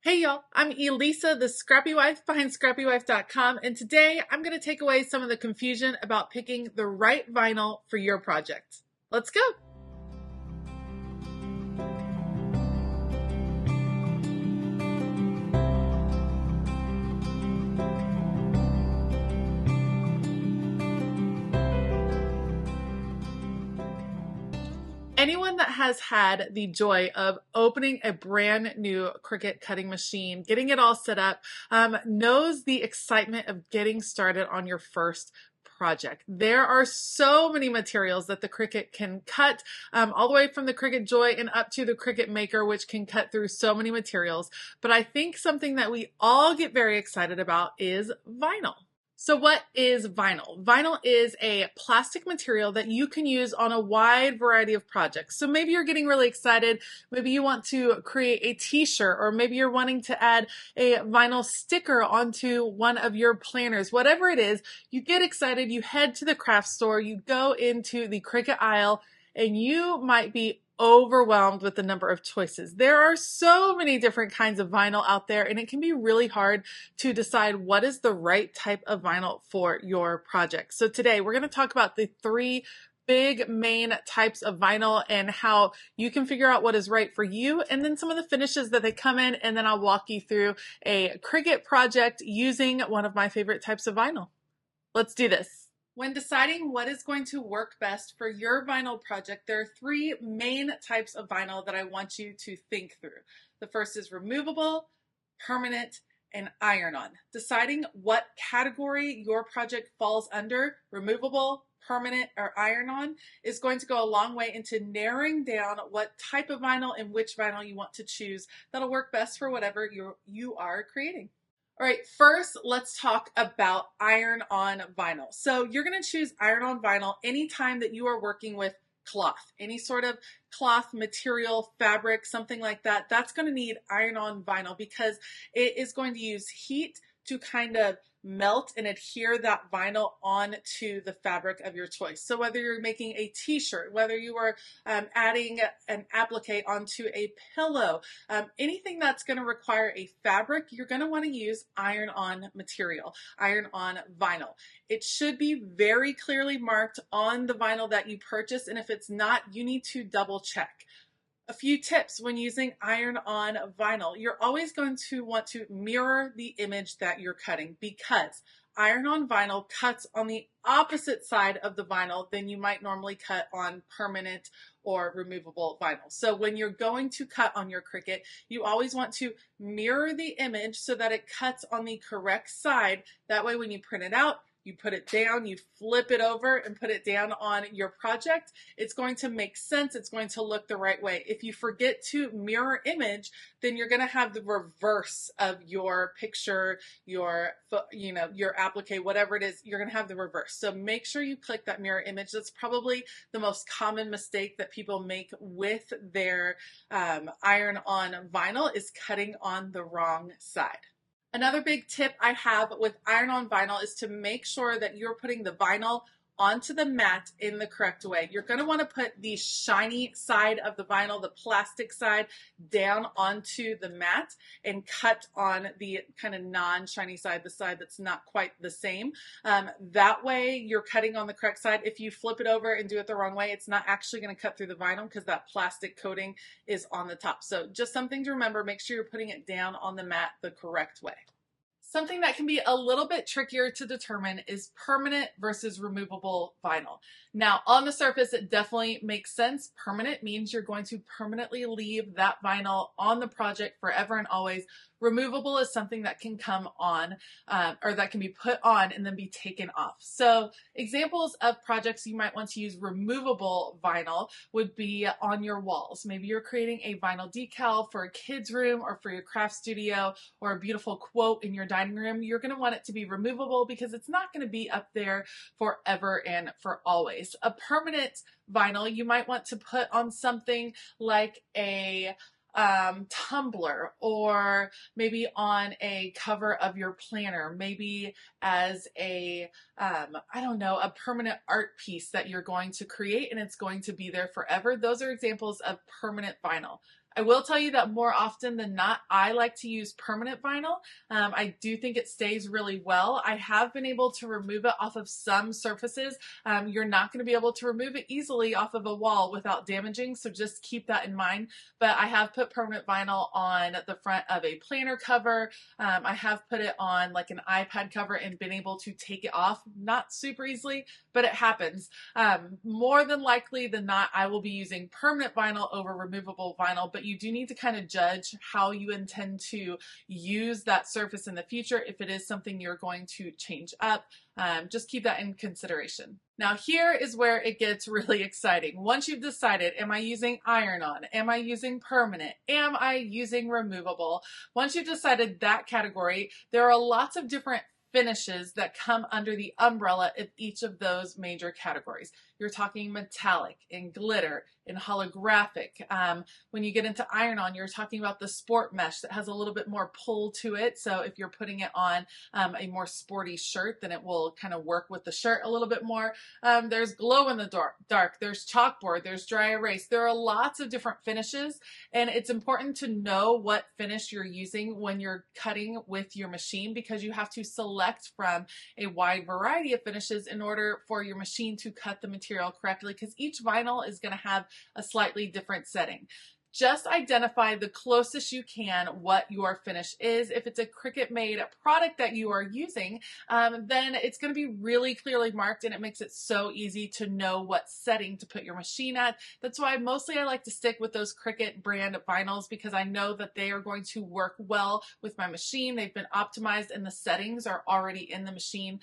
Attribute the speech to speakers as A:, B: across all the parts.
A: Hey y'all, I'm Elisa, the Scrappy Wife behind ScrappyWife.com, and today I'm going to take away some of the confusion about picking the right vinyl for your project. Let's go! Anyone that has had the joy of opening a brand new Cricut cutting machine, getting it all set up, knows the excitement of getting started on your first project. There are so many materials that the Cricut can cut, all the way from the Cricut Joy and up to the Cricut Maker, which can cut through so many materials. But I think something that we all get very excited about is vinyl. So what is vinyl? Vinyl is a plastic material that you can use on a wide variety of projects. So maybe you're getting really excited. Maybe you want to create a t-shirt, or maybe you're wanting to add a vinyl sticker onto one of your planners. Whatever it is, you get excited, you head to the craft store, you go into the Cricut aisle, and you might be overwhelmed with the number of choices. There are so many different kinds of vinyl out there, and it can be really hard to decide what is the right type of vinyl for your project. So today we're going to talk about the three big main types of vinyl and how you can figure out what is right for you, and then some of the finishes that they come in, and then I'll walk you through a Cricut project using one of my favorite types of vinyl. Let's do this. When deciding what is going to work best for your vinyl project, there are three main types of vinyl that I want you to think through. The first is removable, permanent, and iron-on. Deciding what category your project falls under, removable, permanent, or iron-on, is going to go a long way into narrowing down what type of vinyl and which vinyl you want to choose that'll work best for whatever you are creating. All right, first, let's talk about iron-on vinyl. So you're going to choose iron-on vinyl anytime that you are working with cloth, any sort of cloth material, fabric, something like that. That's going to need iron-on vinyl because it is going to use heat to kind of melt and adhere that vinyl onto the fabric of your choice. So whether you're making a t-shirt, whether you are adding an applique onto a pillow, anything that's going to require a fabric, you're going to want to use iron-on material, iron-on vinyl. It should be very clearly marked on the vinyl that you purchase, and if it's not, you need to double check. A few tips when using iron-on vinyl. You're always going to want to mirror the image that you're cutting, because iron-on vinyl cuts on the opposite side of the vinyl than you might normally cut on permanent or removable vinyl. So when you're going to cut on your Cricut, you always want to mirror the image so that it cuts on the correct side. That way when you print it out, you put it down, you flip it over and put it down on your project. It's going to make sense. It's going to look the right way. If you forget to mirror image, then you're going to have the reverse of your picture, your applique, whatever it is, you're going to have the reverse. So make sure you click that mirror image. That's probably the most common mistake that people make with their iron-on vinyl, is cutting on the wrong side. Another big tip I have with iron-on vinyl is to make sure that you're putting the vinyl onto the mat in the correct way. You're going to want to put the shiny side of the vinyl, the plastic side, down onto the mat and cut on the kind of non-shiny side, the side that's not quite the same. That way you're cutting on the correct side. If you flip it over and do it the wrong way, it's not actually going to cut through the vinyl because that plastic coating is on the top. So just something to remember, make sure you're putting it down on the mat the correct way. Something that can be a little bit trickier to determine is permanent versus removable vinyl. Now, on the surface, it definitely makes sense. Permanent means you're going to permanently leave that vinyl on the project forever and always. Removable is something that can come on, or that can be put on and then be taken off. So examples of projects you might want to use removable vinyl would be on your walls. Maybe you're creating a vinyl decal for a kid's room or for your craft studio, or a beautiful quote in your dining room. You're going to want it to be removable because it's not going to be up there forever and for always. A permanent vinyl you might want to put on something like a tumbler, or maybe on a cover of your planner, maybe as a I don't know, a permanent art piece that you're going to create and it's going to be there forever. Those are examples of permanent vinyl. I will tell you that more often than not, I like to use permanent vinyl. I do think it stays really well. I have been able to remove it off of some surfaces. You're not going to be able to remove it easily off of a wall without damaging, so just keep that in mind. But I have put permanent vinyl on the front of a planner cover. I have put it on like an iPad cover and been able to take it off, not super easily, but it happens. More than likely than not, I will be using permanent vinyl over removable vinyl, but you do need to kind of judge how you intend to use that surface in the future. If it is something you're going to change up, just keep that in consideration. Now here is where it gets really exciting. Once you've decided, am I using iron-on? Am I using permanent? Am I using removable? Once you've decided that category, there are lots of different finishes that come under the umbrella of each of those major categories. You're talking metallic and glitter and holographic. When you get into iron-on, you're talking about the sport mesh that has a little bit more pull to it. So if you're putting it on a more sporty shirt, then it will kind of work with the shirt a little bit more. There's glow in the dark, there's chalkboard, there's dry erase. There are lots of different finishes, and it's important to know what finish you're using when you're cutting with your machine, because you have to select from a wide variety of finishes in order for your machine to cut the material correctly, because each vinyl is going to have a slightly different setting. Just identify the closest you can what your finish is. If it's a Cricut made product that you are using, then it's going to be really clearly marked, and it makes it so easy to know what setting to put your machine at. That's why mostly I like to stick with those Cricut brand vinyls, because I know that they are going to work well with my machine. They've been optimized and the settings are already in the machine,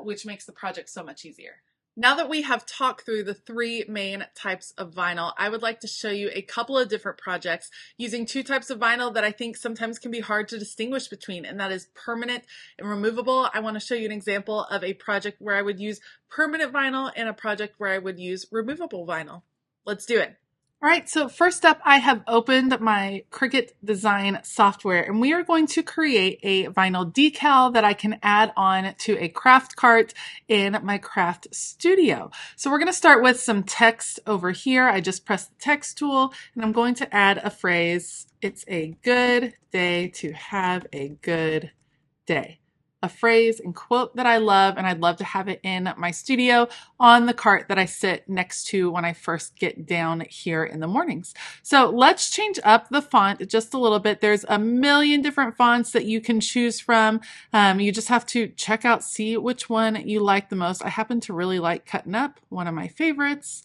A: which makes the project so much easier. Now that we have talked through the three main types of vinyl, I would like to show you a couple of different projects using two types of vinyl that I think sometimes can be hard to distinguish between, and that is permanent and removable. I want to show you an example of a project where I would use permanent vinyl and a project where I would use removable vinyl. Let's do it. All right, so first up, I have opened my Cricut design software, and we are going to create a vinyl decal that I can add on to a craft cart in my craft studio. So we're going to start with some text over here. I just press the text tool, and I'm going to add a phrase. It's a good day to have a good day. A phrase and quote that I love, and I'd love to have it in my studio on the cart that I sit next to when I first get down here in the mornings. So let's change up the font just a little bit. There's a million different fonts that you can choose from. You just have to check out, see which one you like the most. I happen to really like Cutting Up, one of my favorites.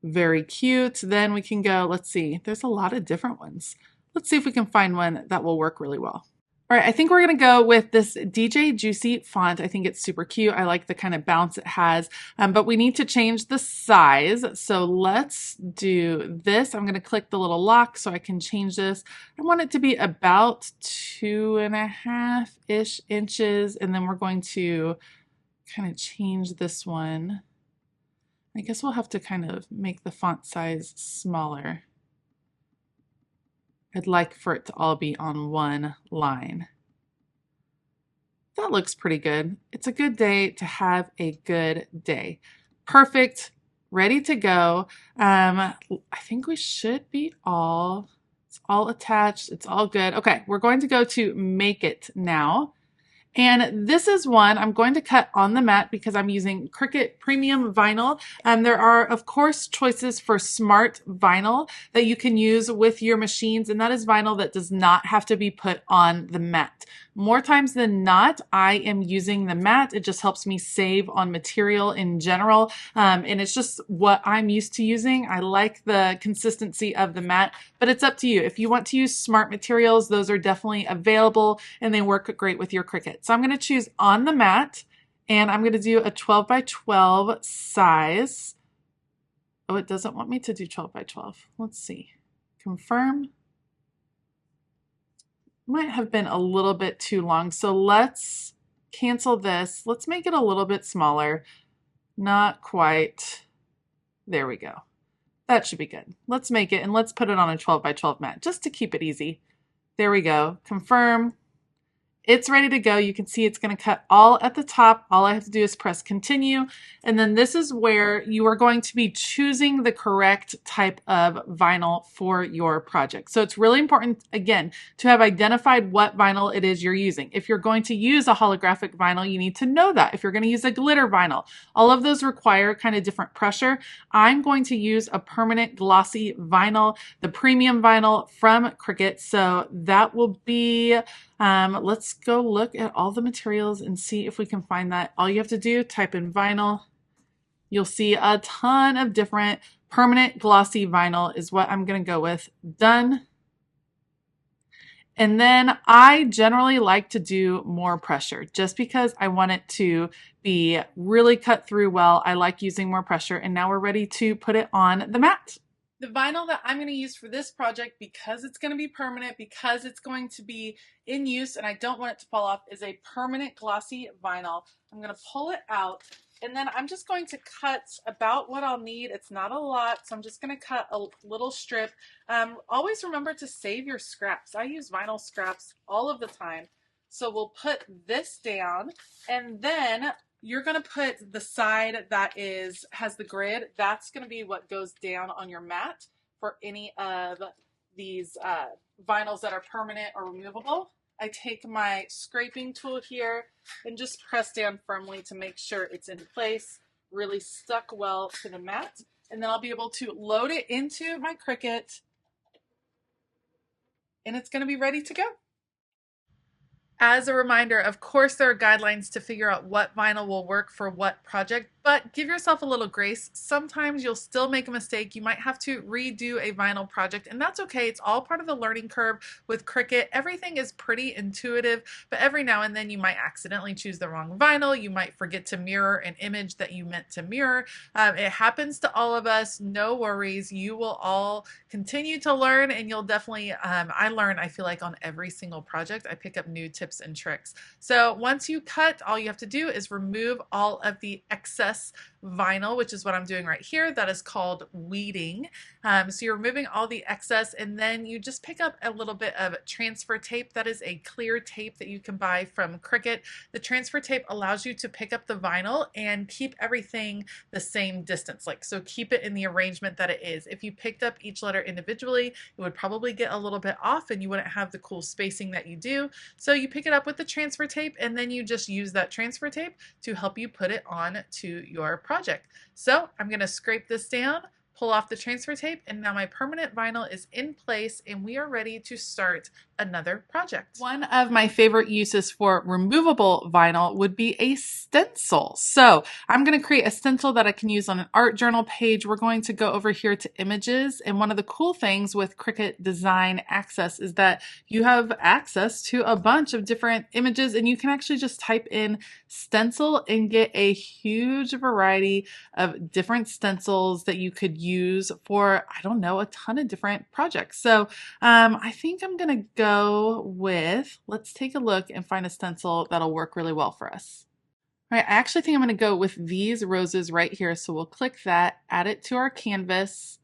A: Very cute. Then we can go, let's see, there's a lot of different ones. Let's see if we can find one that will work really well. All right, I think we're going to go with this DJ Juicy font. I think it's super cute. I like the kind of bounce it has, but we need to change the size. So let's do this. I'm going to click the little lock so I can change this. I want it to be about 2.5-ish inches, and then we're going to kind of change this one. I guess we'll have to kind of make the font size smaller. I'd like for it to all be on one line. That looks pretty good. It's a good day to have a good day. Perfect, ready to go. I think we should be it's all attached. It's all good. Okay, we're going to go to Make It now. And this is one I'm going to cut on the mat because I'm using Cricut Premium Vinyl. There are, of course, choices for smart vinyl that you can use with your machines, and that is vinyl that does not have to be put on the mat. More times than not, I am using the mat. It just helps me save on material in general, and it's just what I'm used to using. I like the consistency of the mat, but it's up to you. If you want to use smart materials, those are definitely available, and they work great with your Cricut. So I'm going to choose on the mat, and I'm going to do a 12 by 12 size. Oh, it doesn't want me to do 12 by 12. Let's see. Confirm. Might have been a little bit too long. So let's cancel this. Let's make it a little bit smaller. Not quite. There we go. That should be good. Let's make it, and let's put it on a 12 by 12 mat just to keep it easy. There we go. Confirm. It's ready to go. You can see it's going to cut all at the top. All I have to do is press continue. And then this is where you are going to be choosing the correct type of vinyl for your project. So it's really important, again, to have identified what vinyl it is you're using. If you're going to use a holographic vinyl, you need to know that. If you're going to use a glitter vinyl, all of those require kind of different pressure. I'm going to use a permanent glossy vinyl, the premium vinyl from Cricut. So that will be let's go look at all the materials and see if we can find that. All you have to do, type in vinyl. You'll see a ton of different permanent glossy vinyl is what I'm going to go with. Done. And then I generally like to do more pressure just because I want it to be really cut through well. I like using more pressure, and now we're ready to put it on the mat. The vinyl that I'm going to use for this project, because it's going to be permanent, because it's going to be in use and I don't want it to fall off, is a permanent glossy vinyl. I'm going to pull it out, and then I'm just going to cut about what I'll need. It's not a lot, so I'm just going to cut a little strip. Always remember to save your scraps. I use vinyl scraps all of the time. So we'll put this down, and then you're going to put the side that has the grid. That's going to be what goes down on your mat for any of these vinyls that are permanent or removable. I take my scraping tool here and just press down firmly to make sure it's in place, really stuck well to the mat. And then I'll be able to load it into my Cricut, and it's going to be ready to go. As a reminder, of course, there are guidelines to figure out what vinyl will work for what project, but give yourself a little grace. Sometimes you'll still make a mistake. You might have to redo a vinyl project, and that's okay. It's all part of the learning curve with Cricut. Everything is pretty intuitive, but every now and then you might accidentally choose the wrong vinyl. You might forget to mirror an image that you meant to mirror. It happens to all of us. No worries. You will all continue to learn, and you'll definitely, I learn, I feel like, on every single project. I pick up new tips and tricks. So once you cut, all you have to do is remove all of the excess vinyl, which is what I'm doing right here. That is called weeding. So you're removing all the excess, and then you just pick up a little bit of transfer tape. That is a clear tape that you can buy from Cricut. The transfer tape allows you to pick up the vinyl and keep everything the same distance, so keep it in the arrangement that it is. If you picked up each letter individually, it would probably get a little bit off and you wouldn't have the cool spacing that you do. So you pick it up with the transfer tape, and then you just use that transfer tape to help you put it on to your project. So I'm going to scrape this down, pull off the transfer tape, and now my permanent vinyl is in place and we are ready to start another project. One of my favorite uses for removable vinyl would be a stencil. So I'm going to create a stencil that I can use on an art journal page. We're going to go over here to images, and one of the cool things with Cricut Design Access is that you have access to a bunch of different images, and you can actually just type in stencil and get a huge variety of different stencils that you could use for, I don't know, a ton of different projects. So I think I'm going to go with, let's take a look and find a stencil that'll work really well for us. All right, I actually think I'm going to go with these roses right here. So we'll click that, add it to our canvas,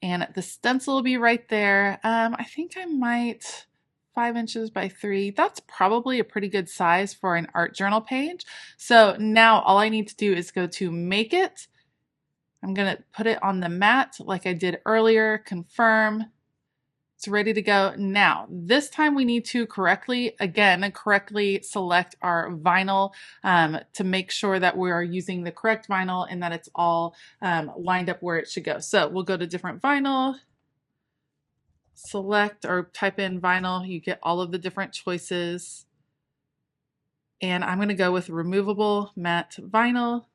A: and the stencil will be right there. I think I might 5 inches by 3. That's probably a pretty good size for an art journal page. So now all I need to do is go to Make It. I'm going to put it on the mat like I did earlier, confirm. It's ready to go. Now, this time we need to correctly select our vinyl to make sure that we are using the correct vinyl and that it's all lined up where it should go. So we'll go to different vinyl, select or type in vinyl. You get all of the different choices. And I'm going to go with removable matte vinyl.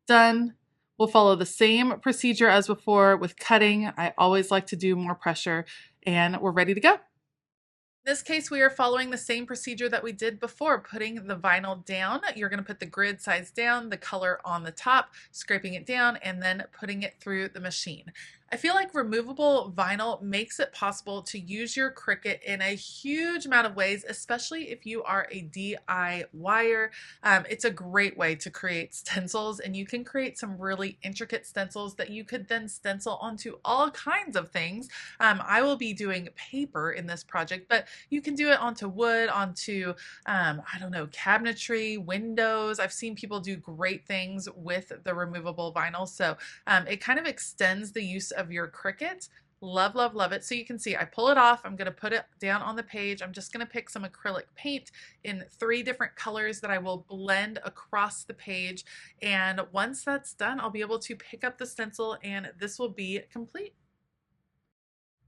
A: Done. We'll follow the same procedure as before with cutting. I always like to do more pressure, and we're ready to go. In this case, we are following the same procedure that we did before, putting the vinyl down. You're going to put the grid size down, the color on the top, scraping it down, and then putting it through the machine. I feel like removable vinyl makes it possible to use your Cricut in a huge amount of ways, especially if you are a DIYer. It's a great way to create stencils, and you can create some really intricate stencils that you could then stencil onto all kinds of things. I will be doing paper in this project, but you can do it onto wood, onto, I don't know, cabinetry, windows. I've seen people do great things with the removable vinyl. So it kind of extends the use of your Cricut. Love, love, love it. So you can see I pull it off. I'm going to put it down on the page. I'm just going to pick some acrylic paint in 3 different colors that I will blend across the page. And once that's done, I'll be able to pick up the stencil and this will be complete.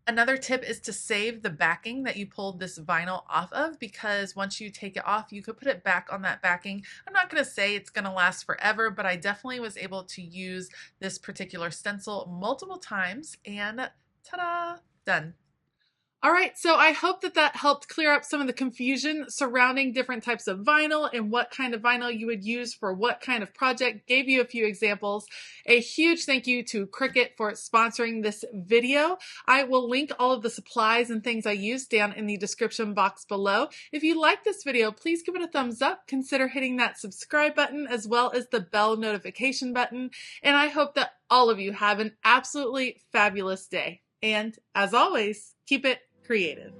A: Another tip is to save the backing that you pulled this vinyl off of, because once you take it off, you could put it back on that backing. I'm not going to say it's going to last forever, but I definitely was able to use this particular stencil multiple times, and ta-da, done. All right, so I hope that that helped clear up some of the confusion surrounding different types of vinyl and what kind of vinyl you would use for what kind of project. Gave you a few examples. A huge thank you to Cricut for sponsoring this video. I will link all of the supplies and things I use down in the description box below. If you like this video, please give it a thumbs up. Consider hitting that subscribe button as well as the bell notification button. And I hope that all of you have an absolutely fabulous day. And as always, keep it creative.